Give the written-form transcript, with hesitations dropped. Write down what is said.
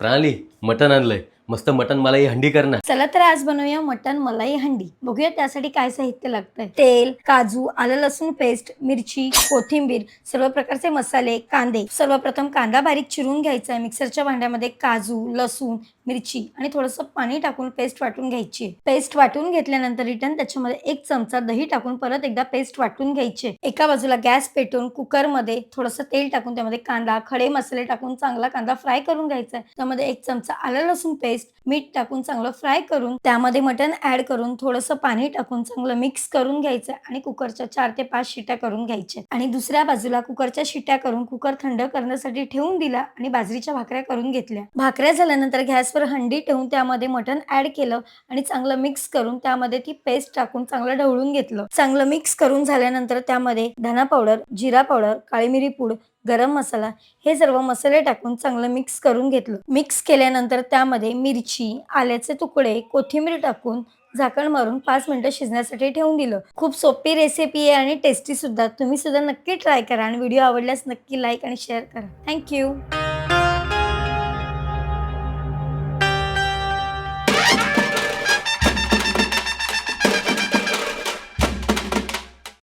प्रणाली मटण आणलंय, मस्त मटण मलाई हंडी कर ना. चला तर आज बनवूया मटन मलाई हंडी. बघूया त्यासाठी काय साहित्य लागतंय. तेल, काजू, आलं लसूण पेस्ट, मिरची, कोथिंबीर, सर्व प्रकारचे मसाले, कांदे. सर्वप्रथम कांदा बारीक चिरून घ्यायचा. मिक्सरच्या भांड्यामध्ये काजू, लसूण, मिरची आणि थोडंसं पाणी टाकून पेस्ट वाटून घ्यायची. पेस्ट वाटून घेतल्यानंतर रिटर्न त्याच्यामध्ये 1 चमचा दही टाकून परत एकदा पेस्ट वाटून घ्यायची. एका बाजूला गॅस पेटवून कुकरमध्ये थोडंसं तेल टाकून त्यामध्ये कांदा, खडे मसाले टाकून चांगला कांदा फ्राय करून घ्यायचा. त्यामध्ये 1 चमचा आलं लसूण पेस्ट, मीठ टाकून चांगलं फ्राय करून त्यामध्ये मटण ऍड करून थोडंसं पाणी टाकून चांगलं मिक्स करून घ्यायचं आणि कुकरच्या 4 ते 5 शिट्या करून घ्यायच्या. आणि दुसऱ्या बाजूला कुकरच्या शिट्या करून कुकर थंड करण्यासाठी ठेवून दिला आणि बाजरीच्या भाकऱ्या करून घेतल्या. भाकऱ्या झाल्यानंतर गॅसवर हंडी ठेवून त्यामध्ये मटण ऍड केलं आणि चांगलं मिक्स करून त्यामध्ये ती पेस्ट टाकून चांगलं ढवळून घेतलं. चांगलं मिक्स करून झाल्यानंतर त्यामध्ये धना पावडर, जिरा पावडर, काळी मिरी पूड, गरम मसाला हे सर्व मसाले टाकून चांगलं मिक्स करून घेतलं. मिक्स केल्यानंतर त्यामध्ये मिरची, आल्याचे तुकडे, कोथिंबीर टाकून झाकण मारून 5 मिनिटं शिजण्यासाठी ठेवून दिलं. खूप सोपी रेसिपी आहे आणि टेस्टी सुद्धा. तुम्ही सुद्धा नक्की ट्राय करा आणि व्हिडिओ आवडल्यास नक्की लाईक आणि शेअर करा. थँक्यू.